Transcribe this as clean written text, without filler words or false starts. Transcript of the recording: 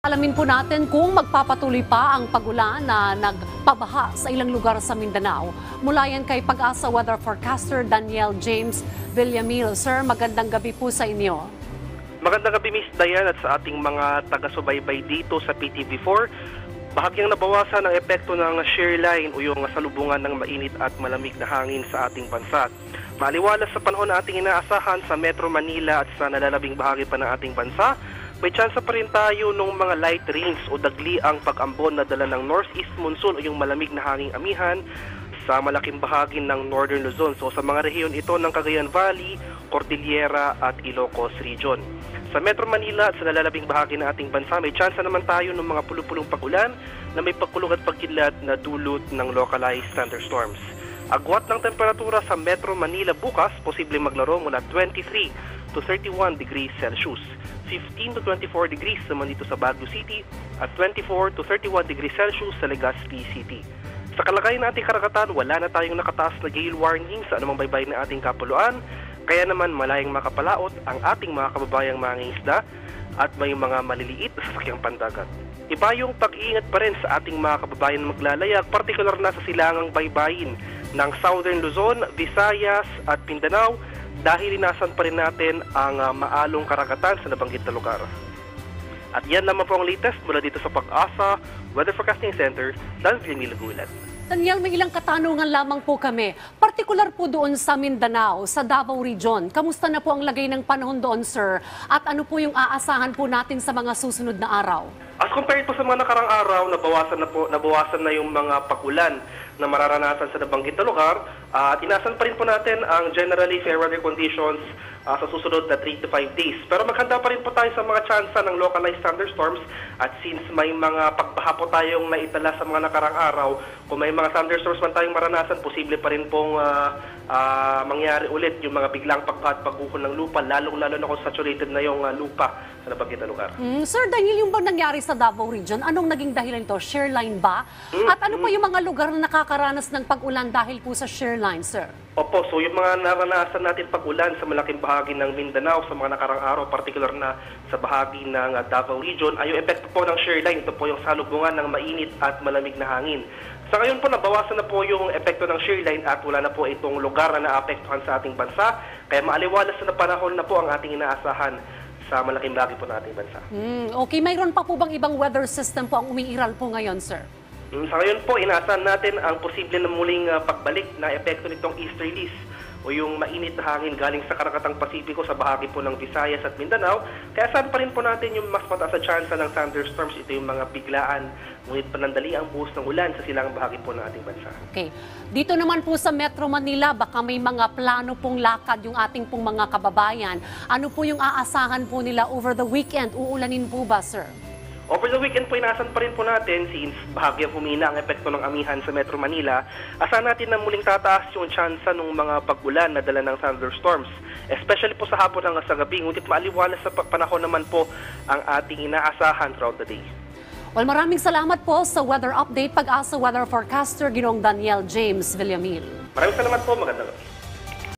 Alamin po natin kung magpapatuloy pa ang pagulan na nagpabaha sa ilang lugar sa Mindanao. Mula yan kay Pag-asa Weather Forecaster Daniel James Villamil. Sir, magandang gabi po sa inyo. Magandang gabi, Miss Dayan, at sa ating mga taga-subaybay dito sa PTV4. Bahagyang nabawasan ang epekto ng shear line o yung salubungan ng mainit at malamig na hangin sa ating bansa. Maliwalas sa panahon na ating inaasahan sa Metro Manila at sa nalalabing bahagi pa ng ating bansa, may tsansa pa rin tayo ng mga light rains o dagli ang pag-ambon na dala ng northeast monsoon o yung malamig na hanging amihan sa malaking bahagi ng Northern Luzon. So sa mga rehiyon ito ng Cagayan Valley, Cordillera at Ilocos Region. Sa Metro Manila at sa nalalabing bahagi ng ating bansa, may tsansa naman tayo ng mga pulupulong pag-ulan na may pagkulong at pagkidlat na dulot ng localized thunderstorms. Agwat ng temperatura sa Metro Manila bukas, posibleng maglaro mula 23 to 31 degrees Celsius. 15 to 24 degrees naman dito sa Baguio City at 24 to 31 degrees Celsius sa Legazpi City. Sa kalagayan ng ating karagatan, wala na tayong nakataas na gale warning sa anumang baybay ng ating kapuluan, kaya naman malayang makapalaot ang ating mga kababayang mangingisda at may mga maliliit na sasakyang pandagat. Iba yung pag-iingat pa rin sa ating mga kababayan na maglalayag, partikular na sa silangang baybayin ng Southern Luzon, Visayas at Mindanao dahil inasan pa rin natin ang maalong karagatan sa nabanggit na lugar. At yan naman po ang latest mula dito sa Pag-asa Weather Forecasting Center, Dan Villamil Gulat. Daniel, may ilang katanungan lamang po kami. Partikular po doon sa Mindanao, sa Davao Region. Kamusta na po ang lagay ng panahon doon, sir? At ano po yung aasahan po natin sa mga susunod na araw? As compared po sa mga nakarang araw, nabawasan na yung mga pag-ulan na mararanasan sa nabanggit na lugar. At inasan pa rin po natin ang generally fair weather conditions sa susunod na 3 to 5 days. Pero maghanda pa rin po tayo sa mga tsansa ng localized thunderstorms at since may mga pagbaha po tayong naitala sa mga nakarang araw, kung may mga thunderstorms man tayong maranasan, posible pa rin pong mangyari ulit yung mga biglang pagbaha at pagbuhol ng lupa, lalong-lalo na kung saturated na yung lupa sa nabanggit na lugar. Sir Daniel, yung bang nangyari sa Davao Region, anong naging dahilan ito? Shear line ba? At ano po yung mga lugar na nakakaranas ng pag-ulan dahil po sa shear line, sir? Opo, so yung mga naranasan natin pag-ulan sa malaking bahagi ng Mindanao sa mga nakarang araw, particular na sa bahagi ng Davao Region, ay yung epekto po ng shear line. Ito po yung salubungan ng mainit at malamig na hangin. Sa ngayon po, nabawasan na po yung epekto ng shear line at wala na po itong lugar na naapektuhan sa ating bansa. Kaya maaliwalas na panahon na po ang ating inaasahan sa malaking bahagi po ng ating bansa. Okay, mayroon pa po bang ibang weather system po ang umiiral po ngayon, sir? Sa ngayon po, inaasahan natin ang posible na muling pagbalik na epekto nitong easterlies o yung mainit na hangin galing sa Karakatang Pasipiko sa bahagi po ng Visayas at Mindanao. Kaya saan pa rin po natin yung mas mataas na tsansa ng thunderstorms. Ito yung mga biglaan, ngunit panandali ang buhos ng ulan sa silang bahagi po ng ating bansa. Okay. Dito naman po sa Metro Manila, baka may mga plano pong lakad yung ating pong mga kababayan. Ano po yung aasahan po nila over the weekend? Uulanin po ba, sir? Over the weekend po, inasan pa rin po natin since bahagyang humina ang epekto ng amihan sa Metro Manila, asahan natin na muling tataas yung tsansa ng mga pag-ulan na dala ng thunderstorms. Especially po sa hapon hanggang sa gabi, ngunit maaliwalas sa panahon naman po ang ating inaasahan throughout the day. Well, maraming salamat po sa weather update, Pag-asa Weather Forecaster, Ginoong Daniel James Villamil. Maraming salamat po, magandang gabi.